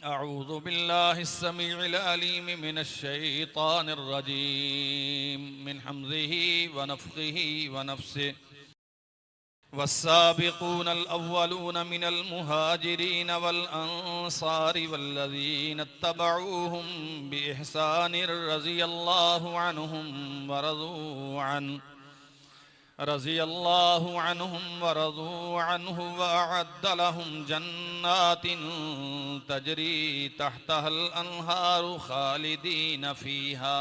अऊज़ु बिल्लाहिस्समीइल अलीम मिनश्शैतानिर रजीम मिन हम्ज़िही व नफ़्ख़िही व नफ़्सिही वस्साबिक़ूनल अव्वलून मिनल मुहाजिरीन वल अंसारि वल्लज़ीना इत्तबऊहुम बिइहसानिर रज़ियल्लाहु अन्हुम व रज़ू अन्हु रज़ियल्लाहु अन्हुम व रज़ू अन्हु व अअद्द लहुम जन्नातिन तजरी तहतहल अन्हारु खालिदीन फ़ीहा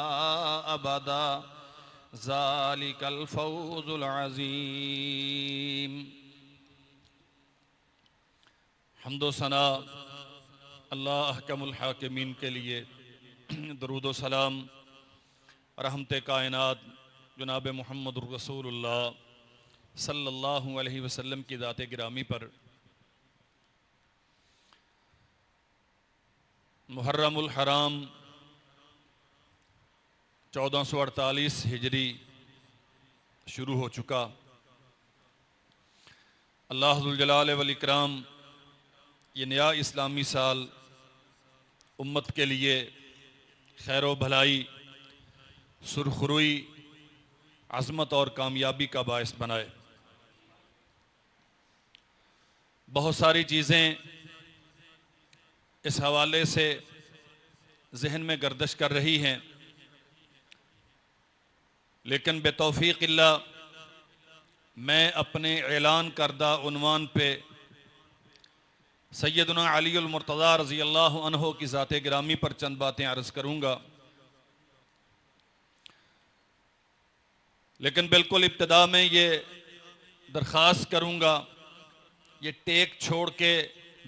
अबदा ज़ालिकल फ़ौज़ुल अज़ीम। हम्दो सना अल्लाह अहकमुल हाकिमीन के लिए, दरूद व सलाम रहमत कायनात जनाब मुहम्मद रसूलुल्लाह सल्लल्लाहु अलैहि वसल्लम की ज़ात गिरामी पर मुहर्रमुल हराम 1448 हिजरी शुरू हो चुका। अल्लाह ज़ुल जलाल वल इकराम ये नया इस्लामी साल उम्मत के लिए खैर व भलाई, सुरखरुई, अज़मत और कामयाबी का बायस बनाए। बहुत सारी चीज़ें इस हवाले से जहन में गर्दिश कर रही हैं, लेकिन बेतौफ़ीक़िल्लाह मैं अपने ऐलान करदा उन्वान पे सैयदना अलीउल मुर्तज़ा रज़ियल्लाहु अन्हु की ज़ात गिरामी पर चंद बातें अर्ज़ करूँगा। लेकिन बिल्कुल इब्तिदा में ये दरख्वास्त करूँगा, ये टेक छोड़ के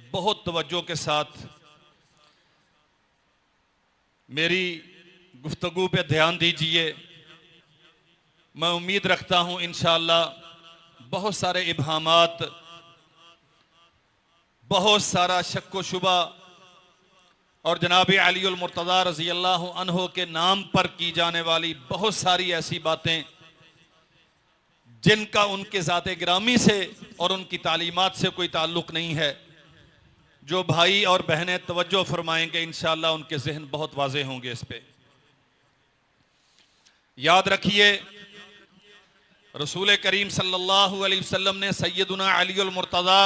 बहुत तवज्जो के साथ मेरी गुफ्तगू पे ध्यान दीजिए। मैं उम्मीद रखता हूँ इंशाअल्लाह बहुत सारे इब्हामात, बहुत सारा शक व शुबा और जनाब अलीउल मुर्तज़ा रज़ियल्लाहु अन्हु के नाम पर की जाने वाली बहुत सारी ऐसी बातें जिनका उनके ज़ाते गिरामी से और उनकी तालीमात से कोई ताल्लुक़ नहीं है, जो भाई और बहनें तवज्जो फरमाएंगे इंशाअल्लाह उनके जहन बहुत वाज़ेह होंगे। इस पे याद रखिए, रसूल करीम सल्लल्लाहु अलैहि वसल्लम ने सैयदना अलीउल मुर्तज़ा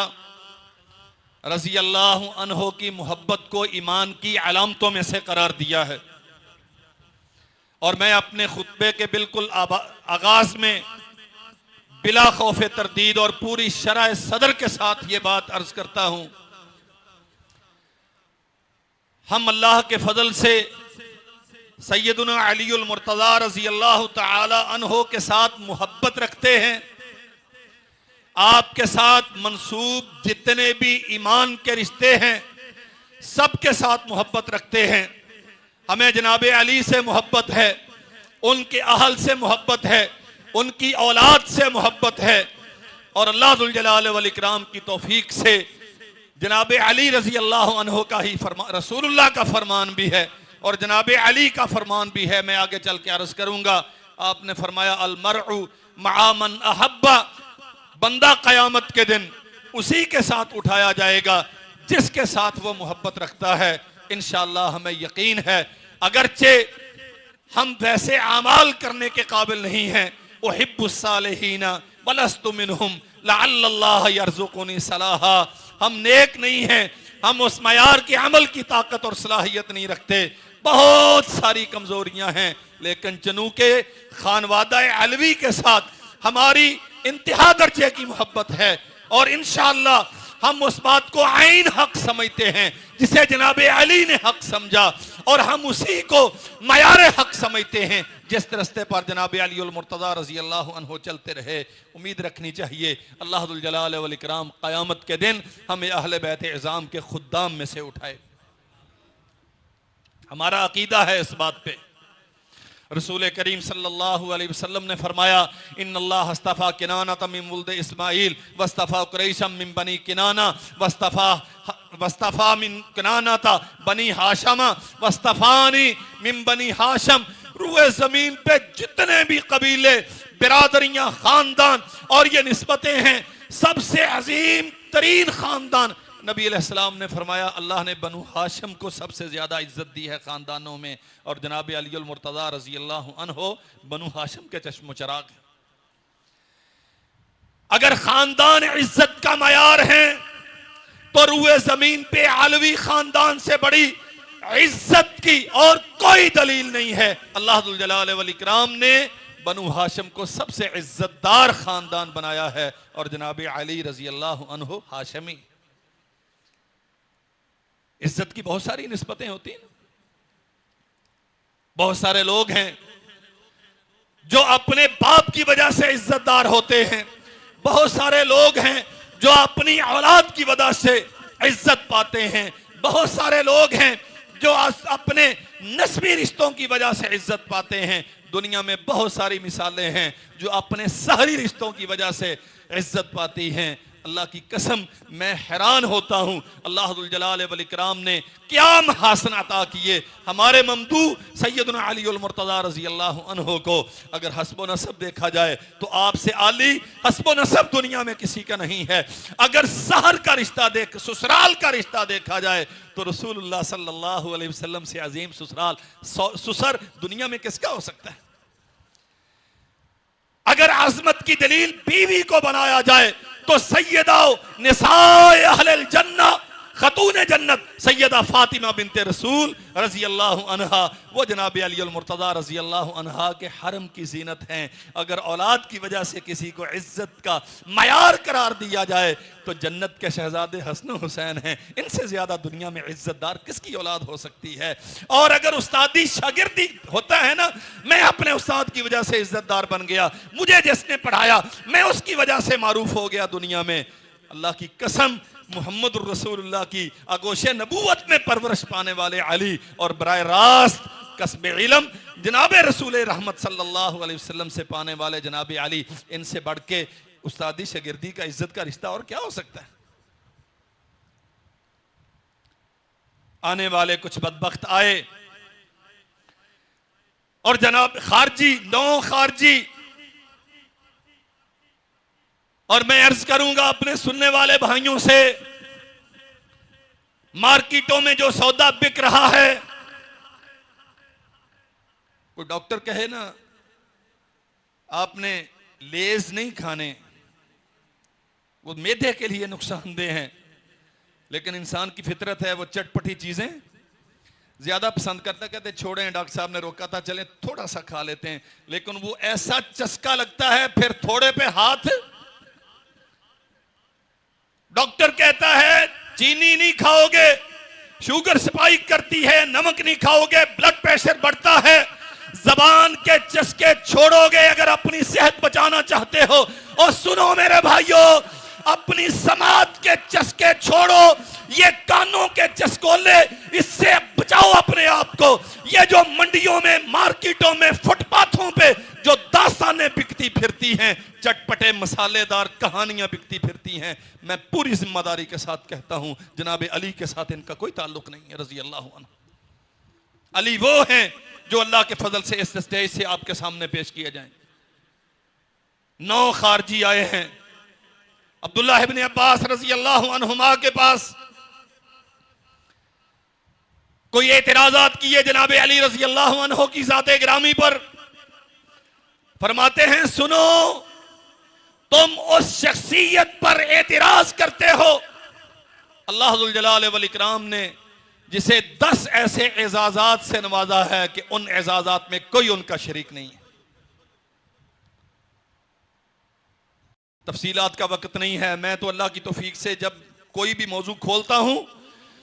रज़ियल्लाहु अन्हु की मोहब्बत को ईमान की अलामतों में से करार दिया है। और मैं अपने खुतबे के बिल्कुल आगाज में बिला खौफ तरदीद और पूरी शरह सदर के साथ ये बात अर्ज करता हूं, हम अल्लाह के फजल से सैयदना अलीउल मुर्तज़ा रज़ियल्लाहु तआला अन्हु के साथ मोहब्बत रखते हैं। आपके साथ मंसूब जितने भी ईमान के रिश्ते हैं सबके साथ मोहब्बत रखते हैं। हमें जनाब अली से मोहब्बत है, उनके अहल से मोहब्बत है, उनकी औलाद से मोहब्बत है और अल्लाह ज़ुल जलाल वल इकराम की तौफीक से जनाब अली रज़ी अल्लाह अन्हु का ही रसूलुल्लाह का फरमान भी है और जनाब अली का फरमान भी है। मैं आगे चल के अर्ज करूंगा। आपने फरमाया अल मरउ मआ मन अहब्बा, बंदा क़यामत के दिन उसी के साथ उठाया जाएगा जिसके साथ वो मोहब्बत रखता है। इंशाअल्लाह हमें यकीन है, अगरचे हम वैसे आमाल करने के काबिल नहीं हैं, उहिब्बुस सालिहीना वलस्तु मिनहुम लअल्लल्लाह यरज़ुकुनी सलाहा, हम नेक नहीं हैं, हम उस मयार के अमल की ताकत और सलाहियत नहीं रखते, बहुत सारी कमजोरियां हैं, लेकिन चनू के खानवादा अलवी के साथ हमारी इंतहा दर्जे की मोहब्बत है और इंशाअल्लाह हम उस बात को आइन हक समझते हैं जिसे जनाब अली ने हक समझा और हम उसी को मयार हक समझते हैं जिस रस्ते पर जनाब अलीउल मुर्तज़ा रज़ियल्लाहु अन्हु चलते रहे। उम्मीद रखनी चाहिए अल्लाह ज़ुल जलाल वल इकराम क़यामत के दिन हमें अहले बैत इज़ाम के खुद्दाम में से उठाए। हमारा अकीदा है इस बात पे। रसूल करीम सल्लल्लाहु अलैहि वसल्लम ने फरमाया इन्नल्लाह अस्तफ़ा किनाना मिन वुल्द इस्माइल वस्तफ़ा कुरैशम मिन बनी किनाना वस्तफ़ा मिन किनाना बनी हाशमा वस्तफ़ानी मिन बनी हाशम। रूए ज़मीन पे जितने भी कबीले, बिरादरियां, खानदान और ये निस्बतें हैं, सबसे अजीम तरीन खानदान नबी अलैहिस्सलाम ने फरमाया अल्लाह ने बनु हाशिम को सबसे ज्यादा इज्जत दी है खानदानों में, और जनाब अली अल मुर्तज़ा रज़ी अल्लाह अन्हो बनु हाशिम के चश्मो चराग हैं। अगर खानदान इज्जत का मयार है तो रुए जमीन पे अलवी खानदान से बड़ी इज्जत की और कोई दलील नहीं है। अल्लाह जुल जलाल वल इकराम ने बनु हाशिम को सबसे इज्जतदार खानदान बनाया है, और जनाब अली रजी अल्लाह अन्हु हाशिमी। इज्जत की बहुत सारी निस्बतें होती हैं। बहुत सारे लोग हैं जो अपने बाप की वजह से इज्जतदार होते हैं, बहुत सारे लोग हैं जो अपनी औलाद की वजह से इज्जत पाते हैं, बहुत सारे लोग हैं जो अपने नस्बी रिश्तों की वजह से इज्जत पाते हैं। दुनिया में बहुत सारी मिसालें हैं जो अपने सहरी रिश्तों की वजह से इज्जत पाती हैं। अल्लाह की कसम मैं हैरान होता हूं, अल्लाह जुल जलाल वल इकराम ने क्या महासन अता किए हमारे ममदू सैयदना अली अल मुर्तज़ा रज़ी अल्लाह अन्हो को। अगर हस्ब नसब देखा जाए तो आपसे आली हस्ब नसब दुनिया में किसी का नहीं है। अगर सहर का रिश्ता देख ससुराल का रिश्ता देखा जाए तो रसूलुल्लाह सल्लल्लाहु अलैहि वसल्लम से अजीम ससुराल ससुर दुनिया में किसका हो सकता है। अगर आजमत की दलील बीवी को बनाया जाए तो सैयदा निसाए अहलल जन्ना खतून जन्नत सैयदा फातिमा बिनते रसूल रजी अल्लाह अन्हा वो जनाब अली अल मुर्तज़ा रजी अल्लाह अन्हा के हरम की जीनत हैं। अगर औलाद की वजह से किसी को इज्जत का मयार करार दिया जाए तो जन्नत के शहजादे हसन हुसैन हैं। इनसे ज्यादा दुनिया में इज्जतदार किसकी औलाद हो सकती है। और अगर उस्तादी शागिर्दी होता है ना, मैं अपने उस्ताद की वजह से इज्जतदार बन गया, मुझे जिसने पढ़ाया मैं उसकी वजह से मारूफ हो गया दुनिया में। अल्लाह की कसम मोहम्मद रसूलुल्लाह की आगोश नबूवत में परवरिश पाने वाले अली और बराह रास्त कसबे इल्म जनाब रसूल रहमत सल्लल्लाहु अलैहि वसल्लम से पाने वाले जनाब अली, इनसे बढ़ के उस्तादी शागिर्दी का इज्जत का रिश्ता और क्या हो सकता है। आने वाले कुछ बदबख्त आए और जनाब खारजी नौ खारजी, और मैं अर्ज करूंगा अपने सुनने वाले भाइयों से, मार्केटों में जो सौदा बिक रहा है, कोई डॉक्टर कहे ना आपने लेज नहीं खाने, वो मैदे के लिए नुकसानदेह हैं, लेकिन इंसान की फितरत है वो चटपटी चीजें ज्यादा पसंद करता। कहते छोड़ें, डॉक्टर साहब ने रोका था, चलें थोड़ा सा खा लेते हैं, लेकिन वो ऐसा चस्का लगता है फिर थोड़े पे हाथ। डॉक्टर कहता है चीनी नहीं खाओगे, शुगर स्पाइक करती है, नमक नहीं खाओगे, ब्लड प्रेशर बढ़ता है, जबान के चस्के छोड़ोगे अगर अपनी सेहत बचाना चाहते हो। और सुनो मेरे भाइयों, अपनी समाज के चस्के छोड़ो, ये कानों के चस्कोले, इससे बचाओ अपने आप को। ये जो मंडियों में, मार्केटों में, फुटपाथों पे जो दास्तानें बिकती फिरती हैं, चटपटे मसालेदार कहानियां बिकती फिरती हैं, मैं पूरी जिम्मेदारी के साथ कहता हूं जनाब अली के साथ इनका कोई ताल्लुक नहीं है रजी अल्लाह अन्हु। अली वो हैं जो अल्लाह के फजल से इस स्टेज से आपके सामने पेश किए जाएं। 9 खारजी आए हैं अब्दुल्लाह इब्न अब्बास रजी अल्लाह अन्हुमा के पास, कोई एतराजात किए जनाब अली रजी अल्लाह अन्हु की ज़ाते गिरामी पर। फरमाते हैं सुनो, तुम उस शख्सियत पर एतराज करते हो अल्लाह जुल जलाल वल इकराम ने जिसे 10 ऐसे एजाजात से नवाजा है कि उन एजाजात में कोई उनका शरीक नहीं है। तफसीलात का वक्त नहीं है, मैं तो अल्लाह की तौफीक से जब कोई भी मौजू खोलता हूं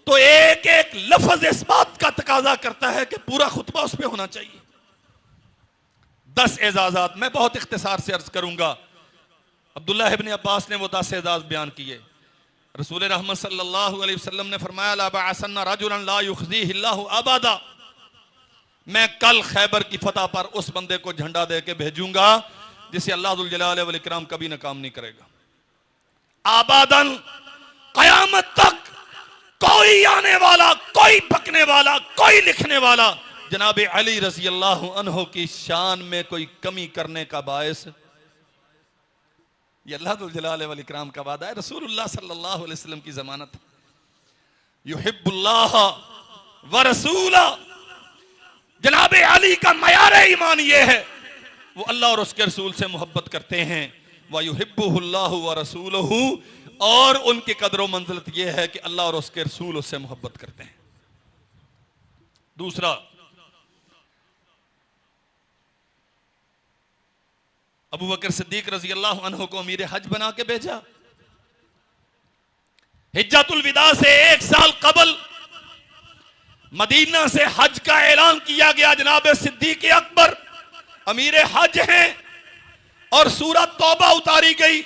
तो एक एक लफ्ज इस बात का तकाजा करता है कि पूरा खुतबा उस पर होना चाहिए। 10 एजाजात मैं बहुत इख्तिसार से अर्ज करूंगा। अब्दुल्लाह इब्न अब्बास ने वो 10 एजाज बयान किए। रसूल रहमत सल्लल्लाहु अलैहि वसल्लम ने फरमाया ला बअसन्ना रजुलन ला युखज़ीहि अल्लाहु अबदा, मैं कल खैबर की फतह पर उस बंदे को झंडा दे के भेजूंगा जिसे अल्लाह जुल जलाल वल इकराम कभी नाकाम नहीं करेगा। आबादन, कयामत तक कोई आने वाला, कोई पकने वाला, कोई लिखने वाला जनाब अली रजी अल्लाह अन्हु की शान में कोई कमी करने का बायस, ये अल्लाह जुल जलाल वल इकराम का वादा है, रसूलुल्लाह सल्लल्लाहु अलैहि वसल्लम की जमानत। युहिब्बुल्लाह व रसूला, जनाब अली का मयार ईमान ये है वो अल्लाह और उसके रसूल से मोहब्बत करते हैं। व युहिब्बुहुल्लाहु व रसूलुहु, और उनकी कदर मंजिलत ये है कि अल्लाह और उसके रसूल उससे मोहब्बत करते हैं। दूसरा, अबू बकर सिद्दीक रजी अल्लाह अन्हु को अमीर हज बना के भेजा। हिज्जतुल विदा से 1 साल कबल मदीना से हज का ऐलान किया गया। जनाब सिद्दीक अकबर अमीर हज हैं और सूरत तौबा उतारी गई,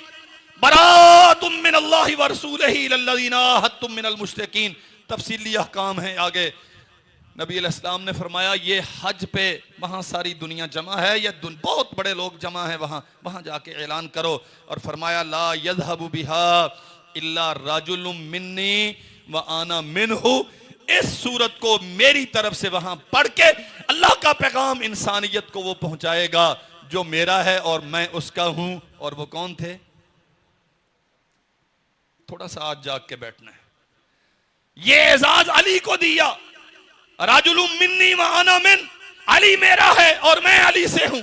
बराअतुम मिनल्लाहि व रसूलिही लल्लज़ीना अहदतुम मिनल मुश्रिकीन। तफसीली अहकाम है आगे। नबी अलैहिस्सलाम ने फरमाया ये हज पे वहाँ सारी दुनिया जमा है, ये बहुत बड़े लोग जमा है, वहाँ जाके ऐलान करो। और फरमाया ला यज़हबु बिहा इल्ला रजुलुम मिन्नी व आना मिनहु। इस सूरत को मेरी तरफ से वहां पढ़ के अल्लाह का पैगाम इंसानियत को वो पहुंचाएगा जो मेरा है और मैं उसका हूं। और वो कौन थे? थोड़ा सा आज जाग के बैठना है। ये एजाज अली को दिया, राजुलुम मिन्नी व आना मिन, अली मेरा है और मैं अली से हूं,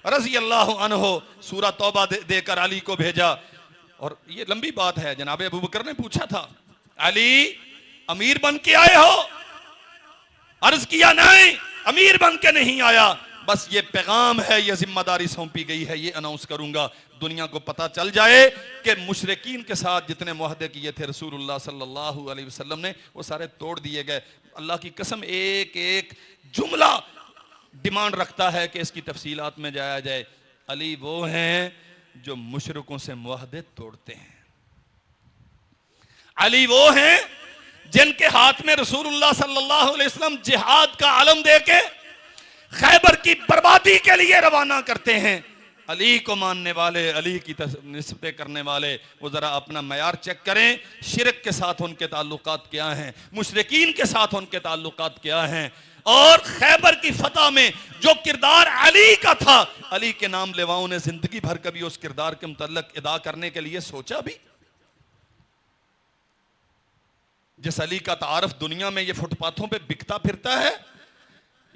रज़ी अल्लाह अन्हु। सूरह तौबा देकर अली को भेजा। और ये लंबी बात है। जनाब अबू बकर ने पूछा था, अली अमीर बन के आए हो? अर्ज किया नहीं, अमीर बन के नहीं आया, बस ये पैगाम है, ये जिम्मेदारी सौंपी गई है, ये अनाउंस करूंगा, दुनिया को पता चल जाए कि मुशरिकीन के साथ जितने मुआहदे किए थे रसूलुल्लाह सल्लल्लाहु अलैहि वसल्लम ने, वो सारे तोड़ दिए गए। अल्लाह की कसम, एक एक जुमला डिमांड रखता है कि इसकी तफसीलात में जाया जाए। अली वो हैं जो मुशरिकों से मुआहदे तोड़ते हैं। अली वो हैं जिनके हाथ में रसूलुल्लाह सल्लल्लाहु अलैहि वसल्लम जिहाद का आलम देके खैबर की बर्बादी के लिए रवाना करते हैं। अली को मानने वाले, अली की निस्बतें करने वाले, वो जरा अपना मयार चेक करें। शिरक के साथ उनके ताल्लुकात क्या हैं, मुशरिकीन के साथ उनके ताल्लुकात क्या हैं। और खैबर की फतह में जो किरदार अली का था, अली के नाम लेवाओं ने जिंदगी भर कभी उस किरदार के मुतल्लिक अदा करने के लिए सोचा भी? जिस अली का तारफ दुनिया में ये फुटपाथों पे बिकता फिरता है,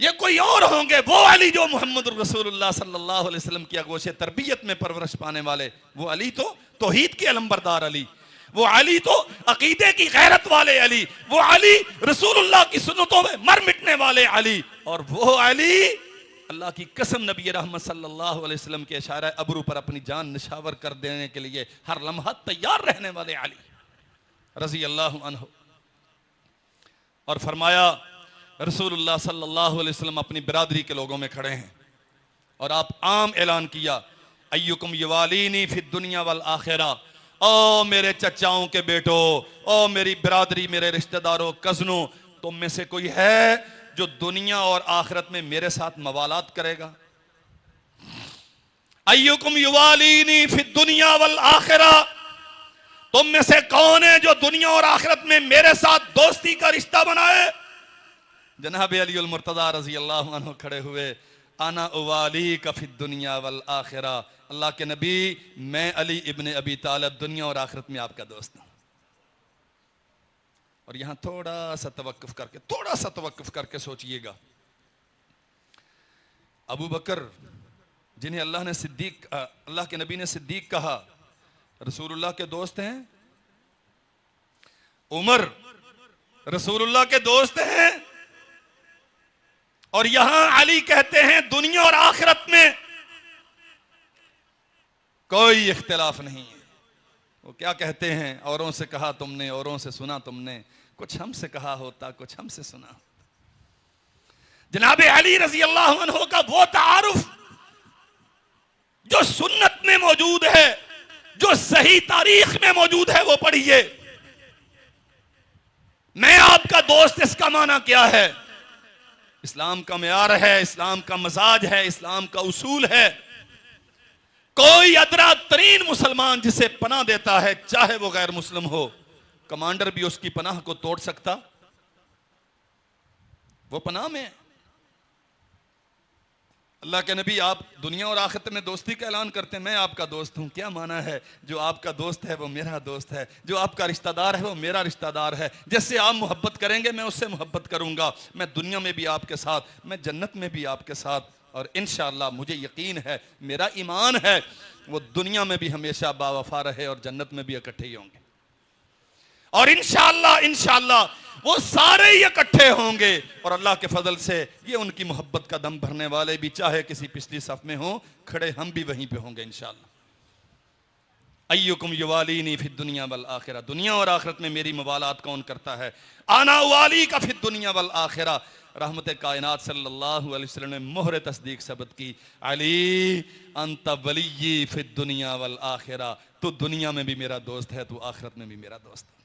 ये कोई और होंगे? वो अली जो मोहम्मद रसूलुल्लाह सल्लल्लाहु अलैहि वसल्लम की आगोशे तरबियत में परवरिश पाने वाले, वो अली तो तौहीद के अलंबरदार अली, वो अली तो अकीदे की गैरत वाले अली, वो अली रसूलुल्लाह की सुन्नतों में मर मिटने वाले अली, और वो अली अल्लाह की कसम नबी रहमत सल्लल्लाहु अलैहि वसल्लम के इशारा अबरू पर अपनी जान निशावर कर देने के लिए हर लम्हा तैयार रहने वाले अली रज़ी अल्लाह अन्हु। और फरमाया रसूलुल्लाह सल्लल्लाहु अलैहि वसल्लम अपनी बिरादरी के लोगों में खड़े हैं और आप आम ऐलान किया, अय्युकुम युवालीनी फिद दुनिया वल आखिरा। ओ मेरे चचाओं के बेटो, ओ मेरी बिरादरी, मेरे रिश्तेदारों, कजनों, तुम में से कोई है जो दुनिया और आखिरत में मेरे साथ मवालात करेगा? अय्युकुम युवालीनी फिद दुनिया वल आखिरा, तुम में से कौन है जो दुनिया और आखिरत में मेरे साथ दोस्ती का रिश्ता बनाए? जनाब अली उल मुर्तज़ा रज़ी अल्लाह अन्हु खड़े हुए, आना उवाली का फिद दुनिया वल आखिरा, अल्लाह के नबी मैं अली इब्ने अबी तालिब दुनिया और आखिरत में आपका दोस्त हूं। और यहां थोड़ा सा तवक्कुफ करके सोचिएगा, अबू बकर जिन्हें अल्लाह ने सिद्दीक, अल्लाह के नबी ने सिद्दीक कहा, रसूलुल्लाह के दोस्त हैं। उमर रसूलुल्लाह के दोस्त हैं, और यहां अली कहते हैं दुनिया और आखिरत में कोई इख्तिलाफ नहीं है। वो क्या कहते हैं, औरों से कहा तुमने, औरों से सुना तुमने, कुछ हमसे कहा होता, कुछ हमसे सुना होता। जनाब अली रजी अल्लाह अन्हु का वो तारुफ जो सुन्नत में मौजूद है, जो सही तारीख में मौजूद है, वो पढ़िए। मैं आपका दोस्त, इसका माना क्या है? इस्लाम का मेयार है, इस्लाम का मजाज है, इस्लाम का उसूल है। कोई अदरा तरीन मुसलमान जिसे पनाह देता है, चाहे वो गैर मुस्लिम हो, कमांडर भी उसकी पनाह को तोड़ सकता? वो पनाह में। अल्लाह के नबी, आप दुनिया और आखिरत में दोस्ती का ऐलान करते हैं, मैं आपका दोस्त हूँ। क्या माना है? जो आपका दोस्त है वो मेरा दोस्त है, जो आपका रिश्तेदार है वो मेरा रिश्तेदार है। जिससे आप मोहब्बत करेंगे मैं उससे मोहब्बत करूँगा। मैं दुनिया में भी आपके साथ, मैं जन्नत में भी आपके साथ, और इंशाअल्लाह मुझे यकीन है, मेरा ईमान है, वो दुनिया में भी हमेशा बावफा रहे और जन्नत में भी इकट्ठे ही होंगे। और इंशाअल्लाह इंशाअल्लाह वो सारे ही इकट्ठे होंगे। और अल्लाह के फजल से ये उनकी मोहब्बत का दम भरने वाले भी चाहे किसी पिछली सफ में हो खड़े, हम भी वहीं पे होंगे इंशाअल्लाह। अय्युकुम युवालीनी फिद दुनिया वल आखिरा, दुनिया और आखिरत में मेरी मुवालात कौन करता है? आना वाली का फिद दुनिया वल आखिरा। रहमत कायनात सल्लल्लाहु अलैहि वसल्लम ने मोहर तस्दीक सबत की, अली अंत वली फिद दुनिया वल आखिरा, तू दुनिया में भी मेरा दोस्त है, तू आखिरत में भी मेरा दोस्त है।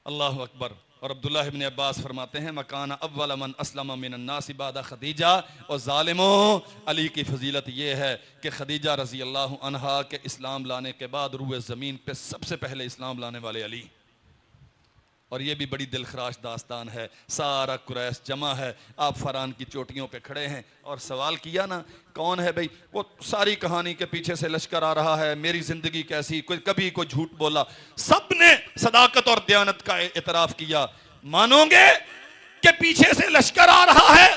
अल्लाह अकबर। और अब्दुल्लाह इब्न अब्बास फरमाते हैं, मकाना अव्वल मन अस्लम मिनन नास बादा खदीजा, और ज़ालिमों, अली की फजीलत ये है कि खदीजा रज़ी अल्लाह अन्हा के इस्लाम लाने के बाद रूए ज़मीन पे सबसे पहले इस्लाम लाने वाले अली। और ये भी बड़ी दिलखराश दास्तान है। सारा कुरैश जमा है, आप फरान की चोटियों पे खड़े हैं और सवाल किया ना, कौन है भाई वो? सारी कहानी के पीछे से लश्कर आ रहा है, मेरी जिंदगी कैसी, कोई कभी कोई झूठ बोला। सब ने सदाकत और दयानत का एतराफ किया। मानोगे कि पीछे से लश्कर आ रहा है?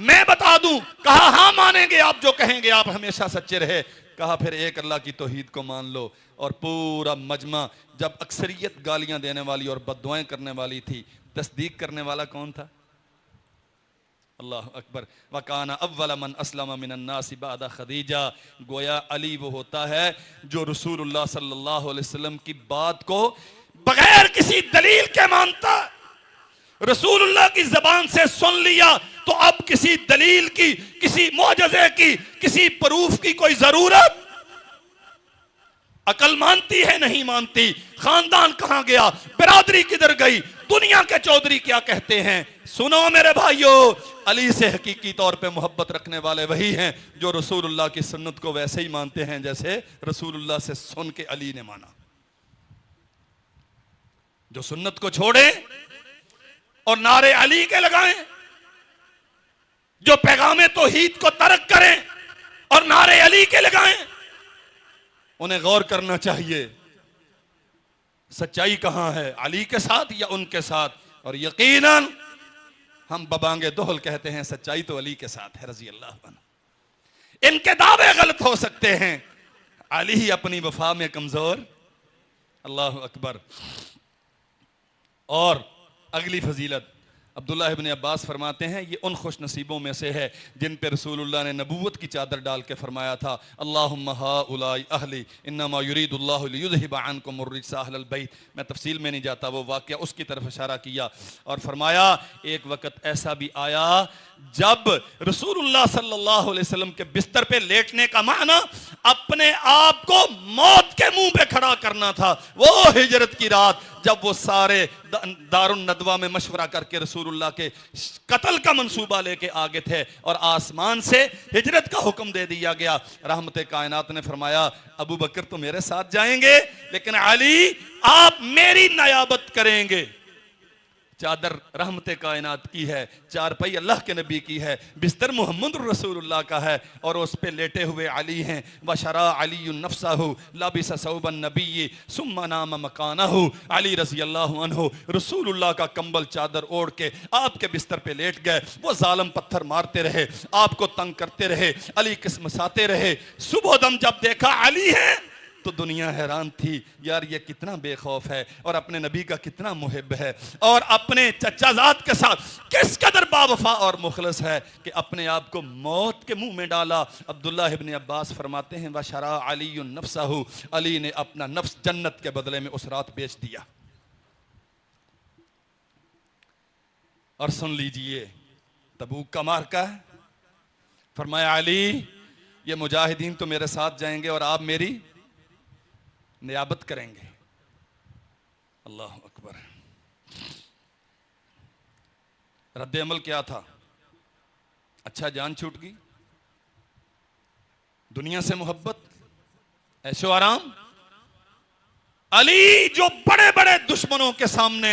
मैं बता दूं। कहा हाँ मानेंगे, आप जो कहेंगे, आप हमेशा सच्चे रहे। कहा फिर एक अल्लाह की तौहीद को मान लो। और पूरा मजमा, जब अक्सरियत गालियां देने वाली और बद्दुआएं करने वाली थी, तस्दीक करने वाला कौन था? अल्लाह अकबर। वकाना अव्वल मन अस्लम मिनन नास बादा खदीजा। गोया अली वो होता है जो रसूलुल्लाह सल्लल्लाहु अलैहि वसल्लम की बात को बगैर किसी दलील के मानता। रसूलुल्लाह की जबान से सुन लिया तो अब किसी दलील की, किसी मोजज़े की, किसी प्रूफ की कोई जरूरत। अकल मानती है नहीं मानती, खानदान कहां गया, बिरादरी किधर गई, दुनिया के चौधरी क्या कहते हैं। सुनो मेरे भाइयों, अली से हकीकी तौर पे मोहब्बत रखने वाले वही हैं जो रसूलुल्लाह की सुन्नत को वैसे ही मानते हैं जैसे रसूलुल्लाह से सुन के अली ने माना। जो सुन्नत को छोड़े और नारे अली के लगाएं, जो पैगामे तौहीद को तर्क करें और नारे अली के लगाएं, उन्हें गौर करना चाहिए सच्चाई कहां है, अली के साथ या उनके साथ। और यकीनन हम बबांगे दोहल कहते हैं, सच्चाई तो अली के साथ है रजी अल्लाह अन्हु। इनके दावे गलत हो सकते हैं, अली ही अपनी वफा में कमजोर। अल्लाह अकबर। और अगली फजीलत, अब्दुल्लाह इब्न अब्बास फरमाते हैं, ये उन खुश नसीबों में से है जिन पे रसूलुल्लाह ने नबूवत की चादर डाल के फरमाया था, अल्लाहुम्मा हाउलाई अहली इन्नमा युरीदुल्लाहु लियुज़हिबा अन्कुम अर्रिज्सा अहलल बैत। मैं तफसील में नहीं जाता, वो वाक़या उसकी तरफ इशारा किया और फरमाया एक वक़्त ऐसा भी आया जब रसूलुल्लाह सल्लल्लाहु अलैहि वसल्लम के बिस्तर पे लेटने का माना अपने आप को मौत के मुंह पे खड़ा करना था। वो हिजरत की रात जब वो सारे दारुन नदवा में मशवरा करके रसूलुल्लाह के कत्ल का मंसूबा लेके आगे थे और आसमान से हिजरत का हुक्म दे दिया गया। रहमत कायनात ने फरमाया, अबू बकर तो मेरे साथ जाएंगे, लेकिन अली आप मेरी नयाबत करेंगे। चादर रहमत कायनात की है, चारपाई अल्लाह के नबी की है, बिस्तर मोहम्मद रसूलुल्लाह का है और उस पे लेटे हुए अली हैं। वशरा अली नफ्सहु लाबिस सौबन नबी सुम्मा नाम मकानहु। अली रजी अल्लाह अन्हु रसूलुल्लाह का कंबल चादर ओढ़ के आपके बिस्तर पे लेट गए। वो जालिम पत्थर मारते रहे, आपको तंग करते रहे, अली किस्मसाते रहे। सुबह दम जब देखा अली है तो दुनिया हैरान थी, यार ये कितना बेखौफ है और अपने नबी का कितना मुहिब है और अपने चचाजाद के साथ किस कदर बावफा और मुखलस है कि अपने आप को मौत के मुंह में डाला। अब्दुल्लाह इब्न अब्बास फरमाते हैं, वशरा अली नफ्सहु, अली ने अपना नफ्स जन्नत के बदले में उस रात बेच दिया। और सुन लीजिए, तबूक का मार्का है। फरमाया अली, ये मुजाहिदीन तो मेरे साथ जाएंगे और आप मेरी नियाबत करेंगे। अल्लाह अकबर। रद्द अमल क्या था? अच्छा जान छूट गई, दुनिया से मोहब्बत, ऐशो आराम। अली जो बड़े बड़े दुश्मनों के सामने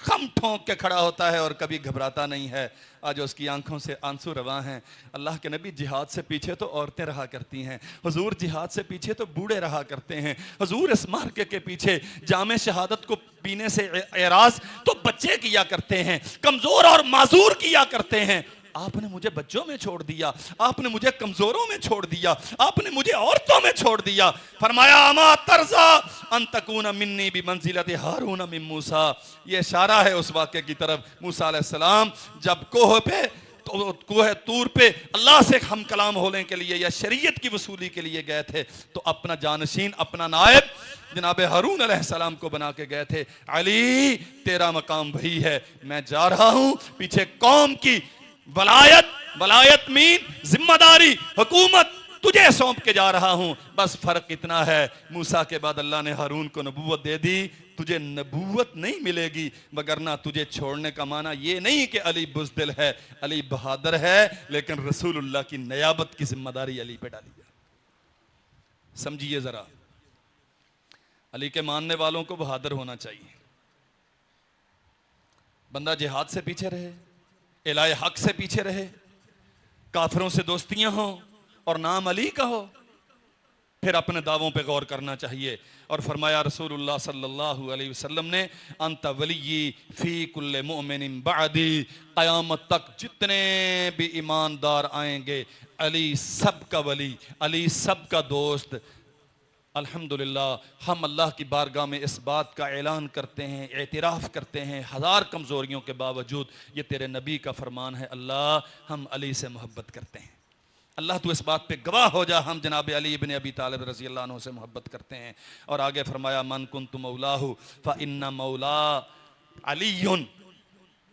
खम ठोंक के खड़ा होता है और कभी घबराता नहीं है। आज उसकी आंखों से आंसू रवां हैं। अल्लाह के नबी जिहाद से पीछे तो औरतें रहा करती हैं, हुजूर जिहाद से पीछे तो बूढ़े रहा करते हैं, हुजूर इस मार्के के पीछे जामे शहादत को पीने से एराज तो बच्चे किया करते हैं, कमजोर और माजूर किया करते हैं। आपने मुझे बच्चों में छोड़ दिया, आपने मुझे कमजोरों में छोड़ दिया, आपने मुझे औरतों में छोड़ दिया। फरमाया अमा तरजा अन तकूना मिन्नी भी मंजिलत हारून मिन मूसा। ये इशारा है उस वाक़े की तरफ, मूसा अलैहिस्सलाम जब कोह पे तो कोह तूर पे अल्लाह से हम कलाम होने के लिए या शरीयत की वसूली के लिए गए थे, तो अपना जानशीन, अपना नायब जनाब हारून अलैहिस्सलाम को बना के गए थे। अली तेरा मकाम वही है, मैं जा रहा हूं पीछे कौम की वलायत मीन जिम्मेदारी हुकूमत तुझे सौंप के जा रहा हूं। बस फर्क इतना है, मूसा के बाद अल्लाह ने हारून को नबूवत दे दी, तुझे नबूवत नहीं मिलेगी, वगरना तुझे छोड़ने का माना ये नहीं कि अली बुज़दिल है, अली बहादुर है, लेकिन रसूलुल्लाह की नयाबत की जिम्मेदारी अली पे डाली है। समझिए जरा, अली के मानने वालों को बहादुर होना चाहिए। बंदा जिहाद से पीछे रहे, इलाए हक से पीछे रहे, काफिरों से दोस्तियां हो और नाम अली का हो, फिर अपने दावों पे गौर करना चाहिए। और फरमाया रसूलुल्लाह सल्लल्लाहु अलैहि वसल्लम ने, अंत वली फी कुल्ले मोमिन बादी, क़यामत तक जितने भी ईमानदार आएंगे अली सबका वली, अली सबका दोस्त। अल्हम्दुलिल्लाह हम अल्लाह की बारगाह में इस बात का ऐलान करते हैं, एतराफ़ करते हैं, हज़ार कमज़ोरियों के बावजूद ये तेरे नबी का फरमान है, अल्लाह हम अली से मोहब्बत करते हैं। अल्लाह तू इस बात पे गवाह हो जा, हम जनाब अली इब्न अबी तालिब रज़ी अल्लाह अन्हु से मोहब्बत करते हैं। और आगे फरमाया, मन कुन्तु मौलाहु फ़इन्ना मौला अलीयुन,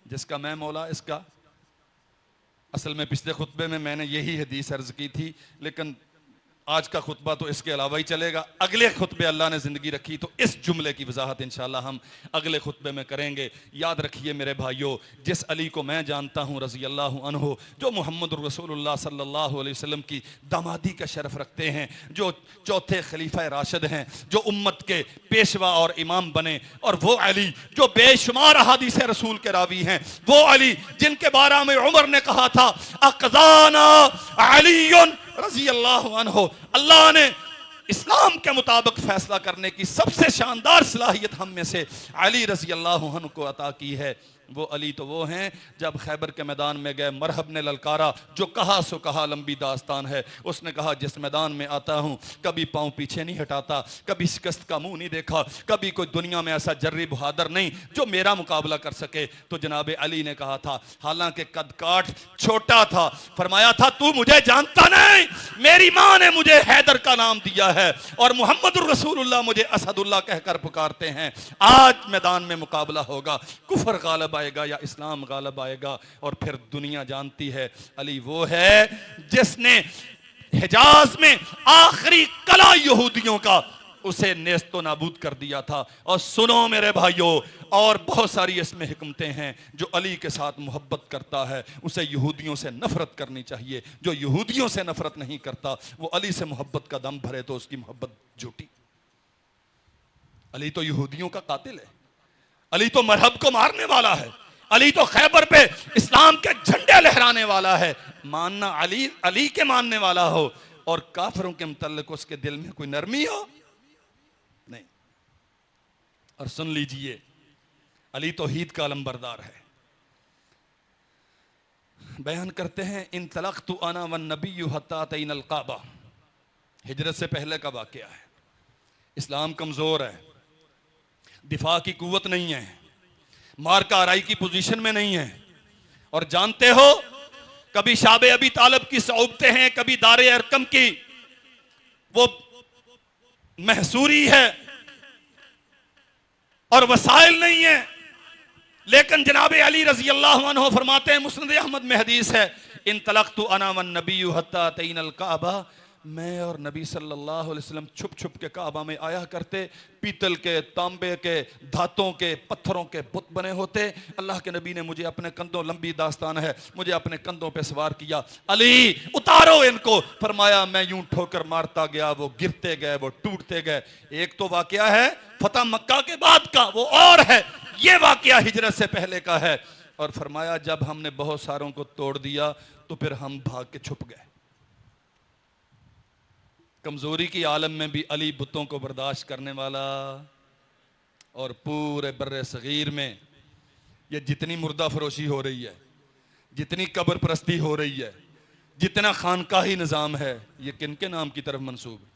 जिसका मैं मौला इसका। असल में पिछले खुतबे में मैंने यही हदीस अर्ज़ की थी, लेकिन आज का खुतबा तो इसके अलावा ही चलेगा। अगले खुतबे अल्लाह ने ज़िंदगी रखी तो इस जुमले की वजाहत इंशाअल्लाह हम अगले खुतबे में करेंगे। याद रखिए मेरे भाइयों, जिस अली को मैं जानता हूँ रज़ी अल्लाह अन्हु, जो मोहम्मद रसूलुल्लाह सल्लल्लाहु अलैहि वसल्लम की दामादी का शरफ़ रखते हैं, जो चौथे खलीफा राशिद हैं, जो उम्मत के पेशवा और इमाम बने, और वो अली जो बेशुमार अहादीस रसूल के रावी हैं, वो अली जिनके बारे में उमर ने कहा था अक़ज़ाना अलीयुन रज़ी अल्लाह अन्हु, अल्लाह ने इस्लाम के मुताबिक फैसला करने की सबसे शानदार सलाहियत हम में से अली रज़ी अल्लाह अन्हु को अता की है। वो अली तो वो हैं जब खैबर के मैदान में गए, मरहब ने ललकारा, जो कहा सो कहा, लंबी दास्तान है। उसने कहा जिस मैदान में आता हूँ कभी पाँव पीछे नहीं हटाता, कभी शिकस्त का मुंह नहीं देखा, कभी कोई दुनिया में ऐसा जर्री बहादुर नहीं जो मेरा मुकाबला कर सके। तो जनाब अली ने कहा था, हालांकि कद काठ छोटा था, फरमाया था तू मुझे जानता नहीं, मेरी माँ ने मुझे हैदर का नाम दिया है और मोहम्मद रसूलुल्लाह मुझे असदुल्लाह कहकर पुकारते हैं। आज मैदान में मुकाबला होगा, कुफर गालिब आएगा या इस्लाम गालिब आएगा। और फिर दुनिया जानती है अली वो है जिसने हिजाज में आखिरी कला यहूदियों का उसे नेस्तो नाबूद कर दिया था। और सुनो मेरे भाइयों, और बहुत सारी इसमें हिकमतें हैं। जो अली के साथ मोहब्बत करता है उसे यहूदियों से नफरत करनी चाहिए, जो यहूदियों से नफरत नहीं करता वो अली से मोहब्बत का दम भरे तो उसकी मोहब्बत झूठी। अली तो यहूदियों का कातिल है, अली तो मरहब को मारने वाला है, अली तो खैबर पे इस्लाम के झंडे लहराने वाला है। मानना अली अली के मानने वाला हो और काफिरों के मुतल्लिक उसके दिल में कोई नरमी हो नहीं। और सुन लीजिए, अली तौहीद का अलंबरदार है। बयान करते हैं, इन तलक़्तु अना वन नबिय्यु हत्ता तैनल काबा, हिजरत से पहले का वाक़या है। इस्लाम कमजोर है, दिफा की कुव्वत नहीं है, मार का आराई की पोजीशन में नहीं है। और जानते हो, कभी शाबे अबी तालिब की सौबतें हैं, कभी दारे अरकम की वो महसूरी है और वसाइल नहीं है। लेकिन जनाबे अली रजी अल्लाह अन्हु फरमाते हैं, मुस्नद अहमद में हदीस है, इन तलक़्तु अना वन नबिय्यु हत्ता तैनल काबा, मैं और नबी सल्लल्लाहु अलैहि वसल्लम छुप छुप के काबा में आया करते। पीतल के, तांबे के, धातों के, पत्थरों के बुत बने होते। अल्लाह के नबी ने मुझे अपने कंधों, लंबी दास्तान है, मुझे अपने कंधों पे सवार किया, अली उतारो इनको। फरमाया मैं यूं ठोकर मारता गया, वो गिरते गए, वो टूटते गए। एक तो वाकया है फतह मक्का के बाद का, वो और है यह वाकया हिजरत से पहले का है। और फरमाया जब हमने बहुत सारों को तोड़ दिया तो फिर हम भाग के छुप गए। कमजोरी की आलम में भी अली बुतों को बर्दाश्त करने वाला। और पूरे बर्रे सगीर में ये जितनी मुर्दा फरोशी हो रही है, जितनी कब्र परस्ती हो रही है, जितना खानकाही निज़ाम है, ये किन के नाम की तरफ मंसूब है?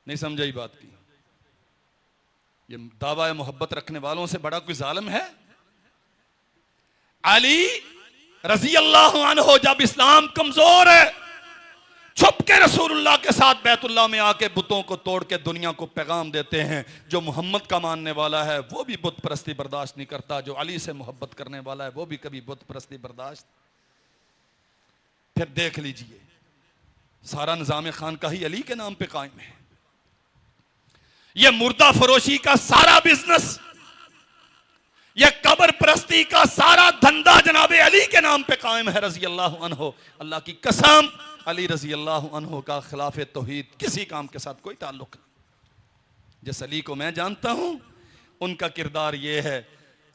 नहीं समझाई बात की? ये दावा मोहब्बत रखने वालों से बड़ा कोई जालिम है? अली रजी अल्लाह अन्हु जब इस्लाम कमजोर है, छुप के रसूलुल्लाह के साथ बैतुल्लाह में आके बुतों को तोड़ के दुनिया को पैगाम देते हैं। जो मोहम्मद का मानने वाला है वो भी बुत परस्ती बर्दाश्त नहीं करता, जो अली से मोहब्बत करने वाला है वो भी कभी बुत परस्ती बर्दाश्त। फिर देख लीजिए, सारा निजाम खानकाही अली के नाम पे कायम है। यह मुर्दा फरोशी का सारा बिजनेस, यह कब्र परस्ती का सारा धंधा जनाबे अली के नाम पे कायम है रजी अल्लाह अन्हु। अल्लाह की कसम, अली रजी अल्लाह अन्हु का खिलाफ तौहीद किसी काम के साथ कोई ताल्लुक नहीं। जिस अली को मैं जानता हूं उनका किरदार यह है,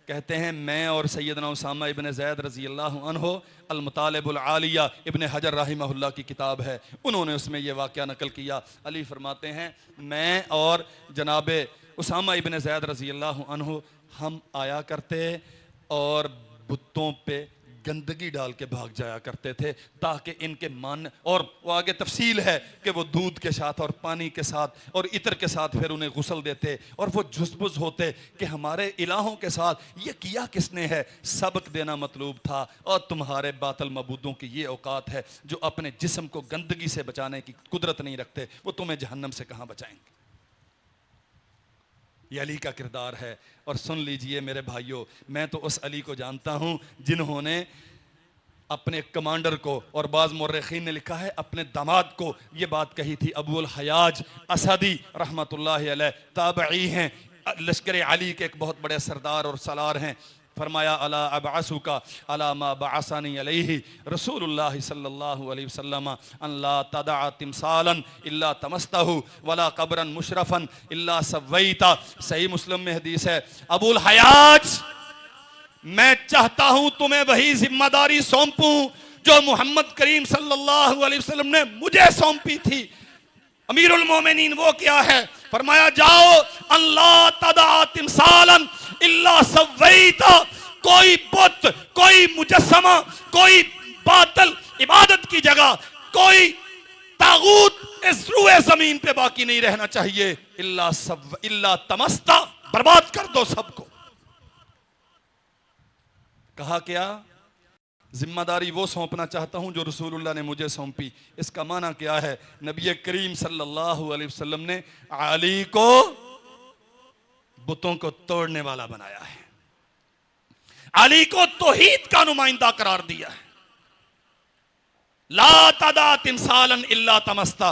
कहते हैं मैं और सैयदना उसामा इब्न ज़ैद रजी अल्लाह अन्हु, अल मुतालिबुल आलिया इब्न हजर रहमहुल्लाह की किताब है, उन्होंने उसमें यह वाक़या नकल किया। अली फरमाते हैं मैं और जनाबे उसामा इब्न ज़ैद रजी अल्लाह अन्हु हम आया करते और बुतों पे गंदगी डाल के भाग जाया करते थे ताकि इनके मन, और वो आगे तफसील है कि वो दूध के साथ और पानी के साथ और इत्र के साथ फिर उन्हें गुस्ल देते और वो झुसबुस होते कि हमारे इलाहों के साथ ये किया किसने है। सबक देना मतलूब था। और तुम्हारे बातल मबूदों की ये औकात है जो अपने जिस्म को गंदगी से बचाने की कुदरत नहीं रखते, वो तुम्हें जहन्नम से कहाँ बचाएंगे। ये अली का किरदार है। और सुन लीजिए मेरे भाइयों, मैं तो उस अली को जानता हूं जिन्होंने अपने कमांडर को, और बाज़ मुर्रिखीन ने लिखा है अपने दामाद को, ये बात कही थी। अबुल हयाज असदी रहमतुल्लाहि अलैह ताबई हैं, लश्कर अली के एक बहुत बड़े सरदार और सलार हैं। फरमाया अला अबअसुका अला मा बअसनी अलैहि रसूलुल्लाह सल्लल्लाहु अलैहि वसल्लम अन ला तदअ तिमसालन इल्ला तमस्तहु वला कब्रन मुशरफन इल्ला सवैता। सही मुस्लिम में हदीस है। अबुल हयाज, मैं चाहता हूं तुम्हें वही जिम्मेदारी सौंपूं जो मोहम्मद करीम सल्लल्लाहु अलैहि वसल्लम ने मुझे सौंपी थी। अमीरुल मोमिनीन वो क्या है? फरमाया जाओ अल्लाह तदअ तिमसालन इल्ला सवैता, कोई बुत, कोई मुजस्समा, कोई बातिल इबादत की जगह, कोई तागूत इस रुए जमीन पे बाकी नहीं रहना चाहिए। इल्ला तमस्ता, बर्बाद कर दो सबको। कहा क्या? जिम्मेदारी वो सौंपना चाहता हूं जो रसूलुल्लाह ने मुझे सौंपी। इसका माना क्या है? नबी करीम सल्लल्लाहु अलैहि वसल्लम ने अली को बुतों को तोड़ने वाला बनाया है, अली को तौहीद का नुमाइंदा करार दिया है। ला तदा तिमसालन इल्ला तमस्ता,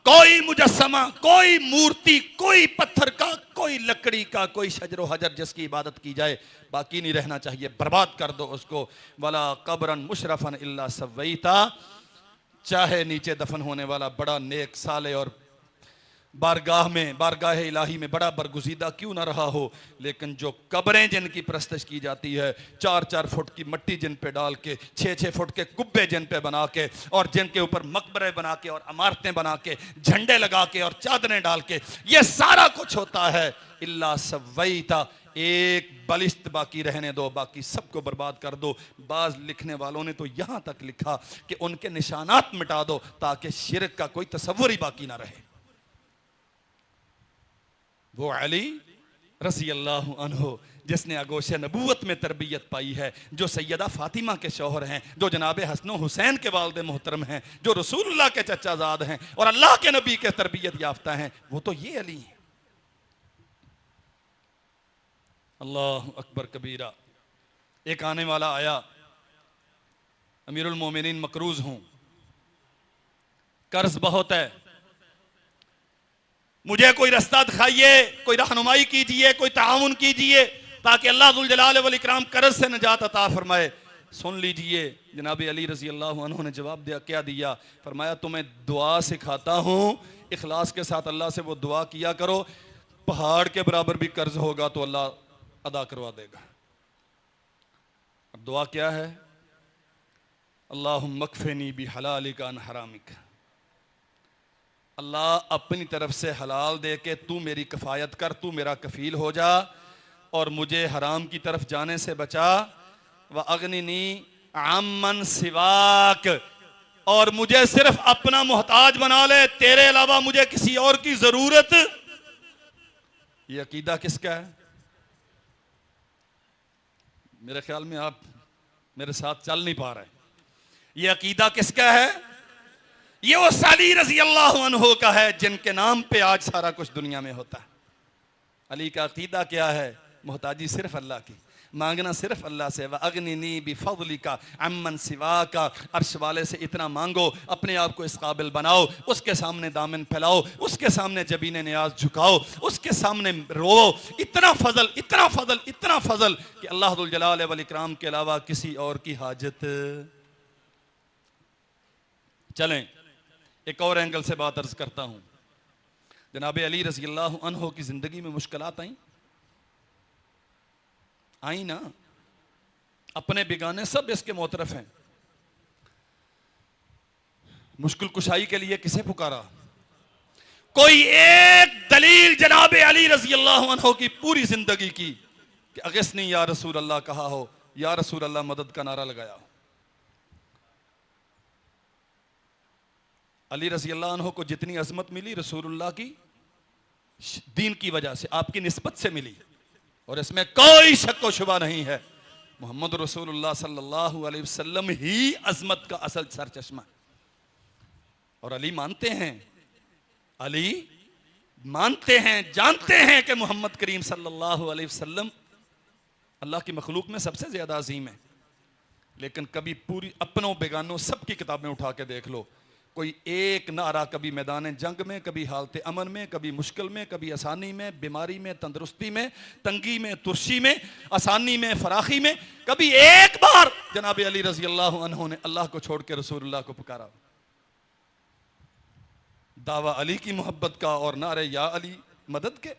कोई मुजस्समा, कोई मूर्ति, कोई पत्थर का, कोई लकड़ी का, कोई शजरो हजर जिसकी इबादत की जाए बाकी नहीं रहना चाहिए, बर्बाद कर दो उसको। वला कब्रन मुशरफन इल्ला सवैता, चाहे नीचे दफन होने वाला बड़ा नेक साले और बारगाह इलाही में बड़ा बरगुजीदा क्यों ना रहा हो, लेकिन जो कब्रें जिनकी परस्तिश की जाती है, 4-4 फुट की मिट्टी जिन पे डाल के, 6-6 फुट के कुब्बे जिन पे बना के, और जिनके ऊपर मकबरे बना के और इमारतें बना के, झंडे लगा के और चादरें डाल के, ये सारा कुछ होता है। इल्ला सवैता, एक बलिश्त बाकी रहने दो, बाकी सबको बर्बाद कर दो। बाज लिखने वालों ने तो यहां तक लिखा कि उनके निशानात मिटा दो ताकि शिरक का कोई तसव्वुर ही बाकी ना रहे। वो अली रज़ी अल्लाहु अन्हु जिसने आगोश नबूवत में तरबियत पाई है, जो सैयदा फातिमा के शौहर हैं, जो जनाब हसन हुसैन के वालिद मोहतरम हैं, जो रसूलुल्लाह के चचाजाद हैं और अल्लाह के नबी के तरबियत याफ्ता हैं, वो तो ये अली हैं। अल्लाह अकबर कबीरा। एक आने वाला आया, अमीरुल मोमिनीन मकरूज हूं, कर्ज बहुत है, मुझे कोई रास्ता दिखाइए, कोई रहनुमाई कीजिए, कोई ताउन कीजिए ताकि अल्लाह जुल जलाल वल इकराम कर्ज से नजात अता फरमाए। सुन लीजिए, जनाब अली रजी अल्लाह अन्हु ने जवाब दिया, क्या दिया? फरमाया तुम्हें दुआ सिखाता हूं, इखलास के साथ अल्लाह से वो दुआ किया करो, पहाड़ के बराबर भी कर्ज होगा तो अल्लाह अदा करवा देगा। अब दुआ क्या है? अल्लाहुम्मा मकफ़िनी बि हलालिका अन हरामिक। अल्लाह अपनी तरफ से हलाल दे के तू मेरी कफ़ायत कर, तू मेरा कफ़ील हो जा और मुझे हराम की तरफ जाने से बचा। व अगनिनी अम्मन सिवाक, और मुझे सिर्फ अपना मोहताज बना ले, तेरे अलावा मुझे किसी और की जरूरत। ये अकीदा किसका है? मेरे ख्याल में आप मेरे साथ चल नहीं पा रहे। ये अकीदा किसका है? ये वो अली रजी अल्लाह अन्हु का है जिनके नाम पे आज सारा कुछ दुनिया में होता है। अली का अकीदा क्या है? मोहताजी सिर्फ अल्लाह की, मांगना सिर्फ अल्लाह से। व अगनिनी बिफज़लिका अम्मन सिवाका, अर्श वाले से इतना मांगो, अपने आप को इस काबिल बनाओ, उसके सामने दामन फैलाओ, उसके सामने जबीने नियाज झुकाओ, उसके सामने रो। इतना फजल, इतना फजल, इतना फजल कि अल्लाह दुल जलाल वल इकराम के अलावा किसी और की हाजत। चलें एक और एंगल से बात अर्ज करता हूं। जनाब अली रज़ी अल्लाह अन्हु की जिंदगी में मुश्किलात आई ना, अपने बिगाने सब इसके मोतरफ हैं। मुश्किल कुशाई के लिए किसे पुकारा? कोई एक दलील जनाब अली रज़ी अल्लाह अन्हु की पूरी जिंदगी की कि अगस्नी या रसूल अल्लाह कहा हो, या रसूल अल्लाह मदद का नारा लगाया हो। अली रज़ी अल्लाह अन्हु को जितनी अजमत मिली रसूलुल्लाह की दीन की वजह से, आपकी निस्बत से मिली, और इसमें कोई शक व शुबा नहीं है। मोहम्मद रसूलुल्लाह सल्लल्लाहु अलैहि वसल्लम ही अजमत का असल सरचश्मा। और अली मानते हैं, अली मानते हैं, जानते हैं कि मोहम्मद करीम सल्लल्लाहु अलैहि वसल्लम अल्लाह की मखलूक में सबसे ज्यादा अजीम है। लेकिन कभी पूरी अपनों बेगानों सबकी किताबें उठा के देख लो, कोई एक नारा कभी मैदान जंग में, कभी हालत अमन में, कभी मुश्किल में, कभी आसानी में, बीमारी में, तंदुरुस्ती में, तंगी में, तुर्शी में, आसानी में, फराखी में, कभी एक बार जनाब अली रज़ी अल्लाह अन्हु ने अल्लाह को छोड़ के रसूलुल्लाह को पुकारा। दावा अली की मोहब्बत का और नारे या अली मदद के।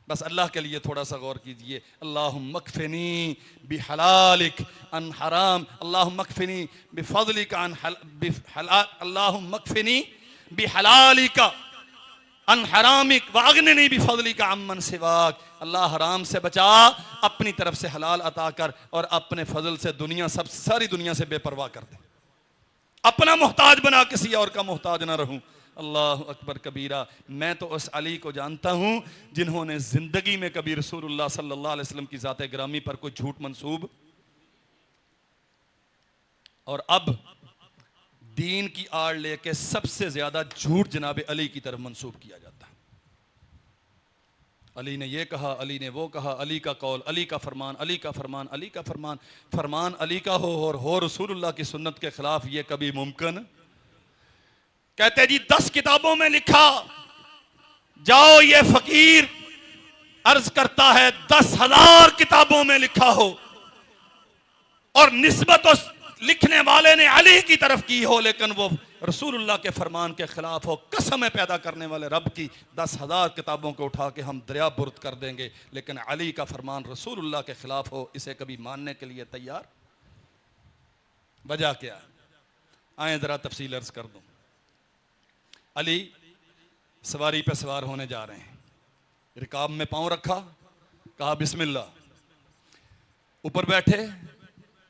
बस अल्लाह के लिए थोड़ा सा गौर कीजिए। अल्लाहुम्मा मकफ़िनी बिहलालिक अन हराम, अल्लाहुम्मा मकफ़िनी बिफज़लिका अन हलाल, अल्लाहुम्मा मकफ़िनी बिहलालिका अन हरामिक व अगनिनी बिफज़लिका अम्मन सिवाक। अल्लाह हराम से बचा, अपनी तरफ से हलाल अता कर, और अपने फजल से दुनिया सब सारी दुनिया से बेपरवाह कर दे। अपना मोहताज बना, किसी और का मोहताज ना रहूं। अल्लाह अकबर कबीरा। मैं तो उस अली को जानता हूं जिन्होंने जिंदगी में कभी रसूलुल्लाह सल्लल्लाहु अलैहि वसल्लम की जाते ग्रामी पर कोई झूठ मंसूब, और अब दीन की आड़ लेके सबसे ज्यादा झूठ जनाब अली की तरफ मंसूब किया जाता है। अली ने ये कहा, अली ने वो कहा, अली का कौल, अली का फरमान, अली का फरमान, अली का फरमान। फरमान अली का हो और हो रसूलुल्लाह की सुन्नत के खिलाफ, ये कभी मुमकिन? कहते जी 10 किताबों में लिखा, जाओ ये फकीर अर्ज करता है 10,000 किताबों में लिखा हो और निस्बत उस लिखने वाले ने अली की तरफ की हो, लेकिन वो रसूलुल्लाह के फरमान के खिलाफ हो, कसम पैदा करने वाले रब की 10,000 किताबों को उठा के हम दरिया बुर्द कर देंगे, लेकिन अली का फरमान रसूलुल्लाह के खिलाफ हो, इसे कभी मानने के लिए तैयार? वजह क्या? आए जरा तफसील अर्ज कर दूं। अली सवारी पे सवार होने जा रहे हैं, रिकाब में पांव रखा, कहा बिस्मिल्लाह, ऊपर बैठे,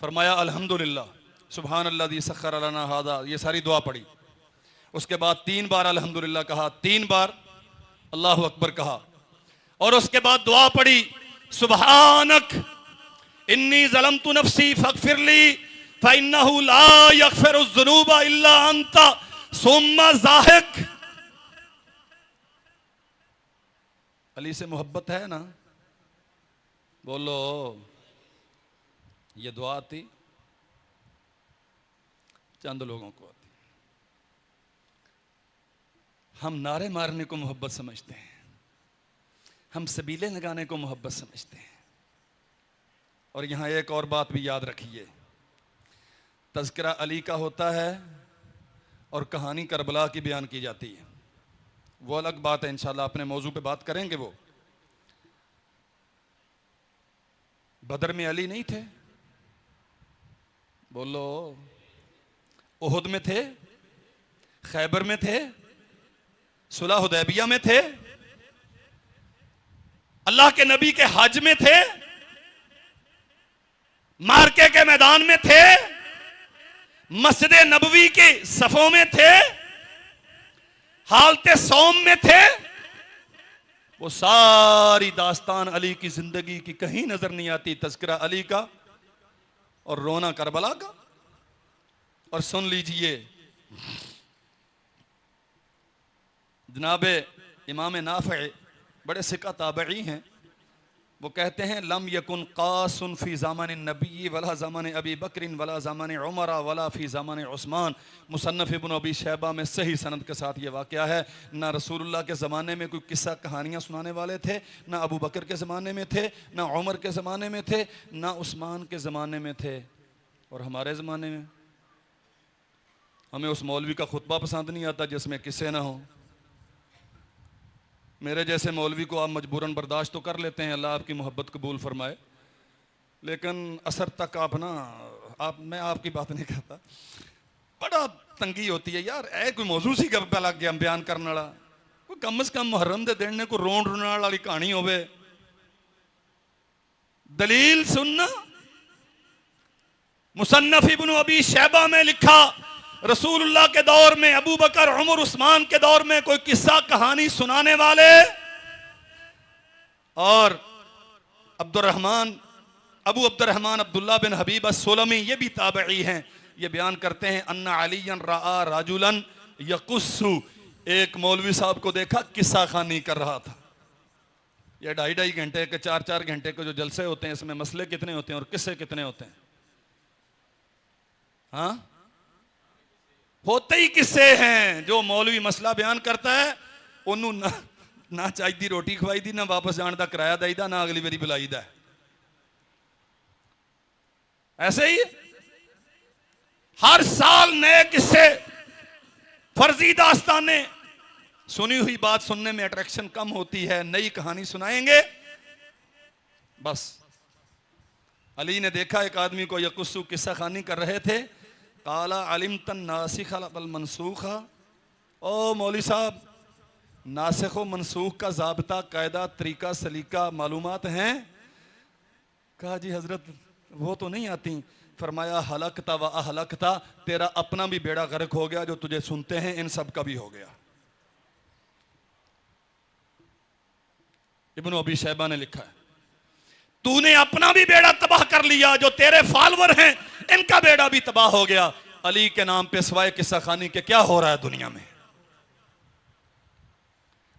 फरमाया अल्हम्दुलिल्लाह सुभान अल्लाज़ी सख्खर लना हादा, ये सारी दुआ पढ़ी। उसके बाद 3 बार अल्हम्दुलिल्लाह कहा, 3 बार अल्लाहु अकबर कहा, और उसके बाद दुआ पढ़ी सुभानक इन्नी ज़लमतु नफ्सी फगफिरली फ़इन्नहु ला यगफिरुज़ ज़ुनूबा इल्ला अंता सुम्मा ज़ाहिक। अली से मोहब्बत है ना? बोलो। ये दुआ आती चंद लोगों को आती। हम नारे मारने को मोहब्बत समझते हैं, हम सबीले लगाने को मोहब्बत समझते हैं। और यहां एक और बात भी याद रखिए, तज़किरा अली का होता है और कहानी करबला की बयान की जाती है। वो अलग बात है, इंशाल्लाह अपने मौजू पे बात करेंगे। वो बदर में अली नहीं थे? बोलो। उहुद में थे, खैबर में थे, सुलह हुदैबिया में थे, अल्लाह के नबी के हज में थे, मार्के के मैदान में थे, मस्जिद नबवी के सफों में थे, हालते सौम में थे। वो सारी दास्तान अली की जिंदगी की कहीं नजर नहीं आती। तज़किरा अली का और रोना करबला का। और सुन लीजिए, जनाबे इमाम नाफ़े बड़े सिका ताबई हैं, वो कहते हैं लम यकुन कासुन फी ज़माने नबी वला ज़माने अबी बकरिन वला ज़माने उमरा वला फी ज़माने उस्मान। मुसन्नफ़ इब्न अबी शैबा में सही सनद के साथ ये वाक़या है। ना रसूलुल्लाह के ज़माने में कोई किस्सा कहानियाँ सुनाने वाले थे, ना अबू बकर के ज़माने में थे, ना उमर के ज़माने में थे, ना उस्मान के ज़माने में थे। और हमारे ज़माने में हमें उस मौलवी का खुतबा पसंद नहीं आता जिसमें किस्से ना हो। मेरे जैसे मौलवी को आप मजबूरन बर्दाश्त तो कर लेते हैं, अल्लाह आपकी मोहब्बत कबूल फरमाए, लेकिन असर तक मैं आपकी बात नहीं करता। बड़ा तंगी होती है यार, कोई मौजू सी गल गया बयान करने वाला, कोई कम से कम मुहर्रम दे दिन ने कोई रोन रुना वाली कहानी होवे, दलील सुनना। मुसन्नफ़ इब्न अबी शैबा में लिखा, रसूलुल्लाह के दौर में अबू बकर उमर उस्मान के दौर में कोई किस्सा कहानी सुनाने वाले। और अबू अब्दुर्रहमान अब्दुल्ला बिन हबीब अस्सुलमी, ये भी ताबई हैं, ये बयान करते हैं अन्ना अलीयन रआ राजुलन यकुस्सु, एक मौलवी साहब को देखा किस्सा खानी कर रहा था। ये 2.5 घंटे के 4 घंटे के जो जलसे होते हैं, इसमें मसले कितने होते हैं और किस्से कितने होते हैं? हाँ, होते ही किस्से हैं। जो मौलवी मसला बयान करता है ओनू ना चाय दी रोटी खवाई दी, ना वापस जाने का किराया देईदा, ना अगली बारी बुलाईदा। ऐसे ही हर साल नए किस्से, फर्जी दास्ताने। सुनी हुई बात सुनने में अट्रैक्शन कम होती है, नई कहानी सुनाएंगे बस। अली ने देखा एक आदमी को यकुस्सु किस्सा खानी कर रहे थे। काला अलिमतन नासिखा वल मनसूखा, ओ मौली साहब, नासिख व मनसूख का ज़ाब्ता, कायदा, तरीका, सलीका मालूमात हैं? कहा जी हजरत वो तो नहीं आती। फरमाया हलकता व अहलकता, तेरा अपना भी बेड़ा गर्क हो गया, जो तुझे सुनते हैं इन सब का भी हो गया। इब्न अबी शैबा ने लिखा है, तूने अपना भी बेड़ा तबाह कर लिया, जो तेरे फॉलोअर हैं इनका बेड़ा भी तबाह हो गया। अली के नाम पे सिवाय किस्सा खानी के क्या हो रहा है दुनिया में?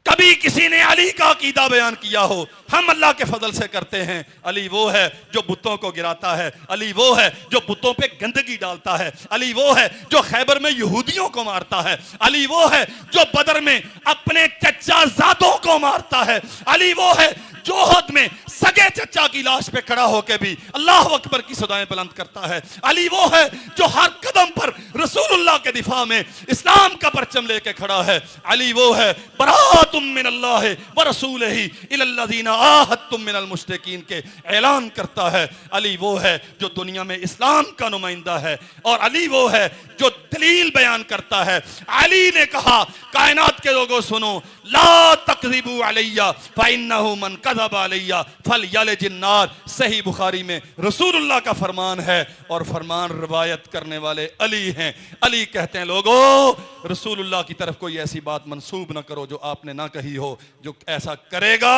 कभी किसी ने अली का अकीदा बयान किया हो? हम अल्लाह के फजल से करते हैं। अली वो है जो बुतों को गिराता है, अली वो है जो बुतों पे गंदगी डालता है, अली वो है जो खैबर में यहूदियों को मारता है, अली वो है जो बदर में अपने चचा जादों को मारता है, अली वो है जो उहद में सगे चचा की लाश पे खड़ा होकर भी अल्लाह अकबर की सदाएं बुलंद करता है, अली वो है जो हर कदम पर रसूलुल्लाह के दिफा में इस्लाम का परचम लेके खड़ा है, अली वो है बराअतुम मिनल्लाह व रसूलिही इलल्लज़ीना आहदतुम मिनल मुश्रिकीन के ऐलान करता है, अली वो है जो दुनिया में इस्लाम का नुमाइंदा है, और अली वो है जो दलील बयान करता है। अली ने कहा कायनात के लोगों सुनो, ला तकज़िबू अलैया फ़इन्नहु मन कज़ब अलैया फलयलजिन नार। सही बुखारी में रसूलुल्लाह का फरमान है और फरमान रिवायत करने वाले अली हैं। अली कहते हैं लोगों, रसूलुल्लाह की तरफ कोई ऐसी बात मंसूब ना करो जो आपने ना कही हो, जो ऐसा करेगा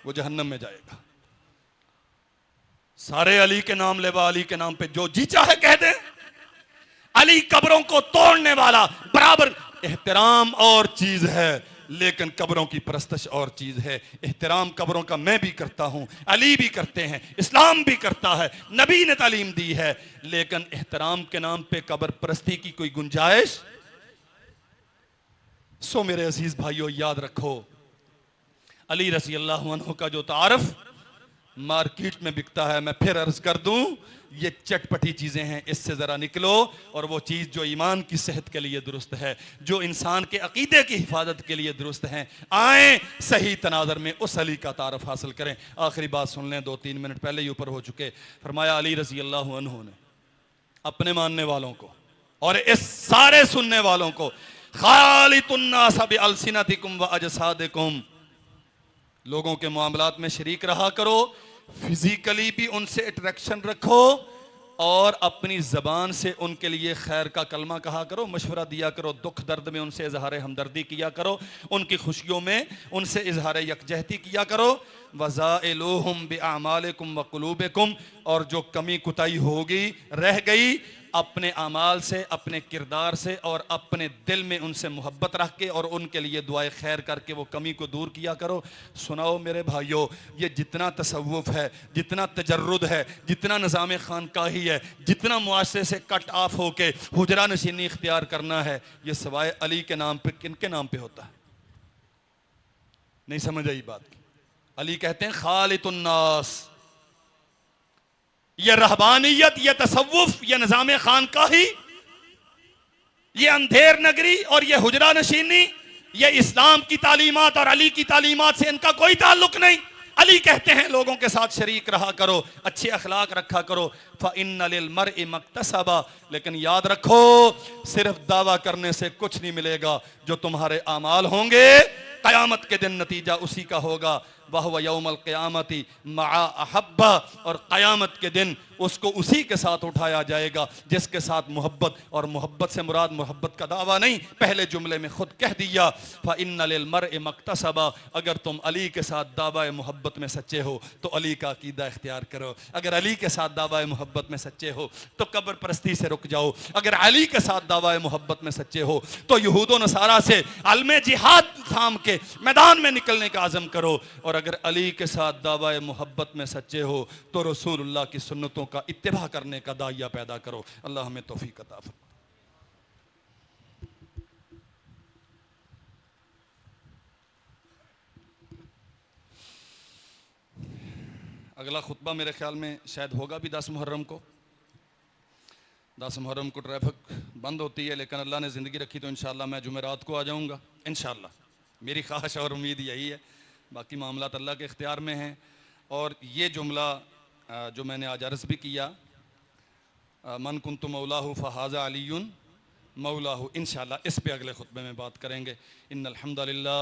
वो जहन्नम में जाएगा। सारे अली के नाम लेवा, अली के नाम पे जो जी चाहे कह दे। अली कब्रों को तोड़ने वाला बराबर। एहतराम और चीज है लेकिन कब्रों की परस्तश और चीज है। एहतराम कब्रों का मैं भी करता हूं, अली भी करते हैं, इस्लाम भी करता है, नबी ने तालीम दी है, लेकिन एहतराम के नाम पे कब्र परस्ती की कोई गुंजाइश। सो मेरे अजीज भाइयों, याद रखो अली रज़ी अल्लाहु अन्हु का जो तारफ मार्केट में बिकता है। मैं फिर अर्ज कर दूं, ये चटपटी चीजें हैं, इससे जरा निकलो और वो चीज जो ईमान की सेहत के लिए दुरुस्त है, जो इंसान के अकीदे की हिफाजत के लिए दुरुस्त है, आए सही तनाजर में उस अली का तारफ हासिल करें। आखिरी बात सुन लें, 2-3 मिनट पहले ही ऊपर हो चुके। फरमाया अली रजी अल्लाह अन्हु ने अपने मानने वालों को और इस सारे सुनने वालों को खालितुन्नास बिअल्सिनतिकुम व अजसादिकुम, लोगों के मामलात में शरीक रहा करो, फिजिकली भी उनसे अट्रैक्शन रखो और अपनी ज़बान से उनके लिए खैर का कलमा कहा करो, मशवरा दिया करो, दुख दर्द में उनसे इजहार हमदर्दी किया करो, उनकी खुशियों में उनसे इजहार यकजहती किया करो। वज़ाइलुहुम बिअमालिकुम व कुलूबिकुम, और जो कमी कुताई होगी रह गई अपने अमाल से, अपने किरदार से और अपने दिल में उनसे मोहब्बत रख के और उनके लिए दुआए खैर करके वो कमी को दूर किया करो। सुनाओ मेरे भाइयों, ये जितना तसव्वुफ है, जितना तजर्रुद है, जितना निज़ाम खानकाही है, जितना मुआशरे से कट ऑफ होके हुजरा नशीनी इख्तियार करना है, ये सवाए अली के नाम पे किन के नाम पे होता है? नहीं समझ आई बात की? अली कहते हैं खालितुन्नास। ये रहबानियत, ये तसव्वुफ, ये निज़ाम खानकाही, ये अंधेर नगरी और ये हुजरा नशीनी, ये इस्लाम की तालीमात और अली की तालीमात से इनका कोई ताल्लुक नहीं। अली कहते हैं लोगों के साथ शरीक रहा करो, अच्छे अखलाक रखा करो। फ़इन्न लिलमर्इ मक्तसबा, लेकिन याद रखो सिर्फ दावा करने से कुछ नहीं मिलेगा। जो तुम्हारे अमाल होंगे क़यामत के दिन नतीजा उसी का होगा। वह यौमल क़यामती मआ अहब्बा, और क़यामत के दिन उसको उसी के साथ उठाया जाएगा जिसके साथ मोहब्बत, और मोहब्बत से मुराद मोहब्बत का दावा नहीं, पहले जुमले में खुद कह दिया फ़इन्न लिलमर्इ मक्तसबा। अगर तुम अली के साथ दावा मोहब्बत में सच्चे हो तो अली का अकीदा इख्तियार करो। अगर अली के साथ दावा मोहब्बत में सच्चे हो तो कब्र परस्ती से रुक जाओ। अगर अली के साथ दावा मोहब्बत में सच्चे हो तो यहूद व नसारा से अलमे जिहाद थाम के मैदान में निकलने का आज़म करो। और अगर अली के साथ दावा मोहब्बत में सच्चे हो तो रसूलुल्लाह की सुन्नतों का इत्तिबा करने का दाइया पैदा करो। अल्लाह हमें तौफीक अता फरमाए। अगला खुतबा मेरे ख्याल में शायद होगा भी 10 मुहर्रम को। 10 मुहर्रम को ट्रैफिक बंद होती है, लेकिन अल्लाह ने ज़िंदगी रखी तो इंशाअल्लाह मैं जुमेरात को आ जाऊँगा इंशाअल्लाह। मेरी ख्वाहिश और उम्मीद यही है, बाकी मामलात अल्लाह के इख्तियार में हैं। और ये जुमला जो मैंने आज अर्ज़ भी किया, मन कुन्तु मौलाहु फ़हाज़ा अलीयुन मौलाहु, इंशाअल्लाह इस पे अगले खुतबे में बात करेंगे। इन्नल हम्दुलिल्लाह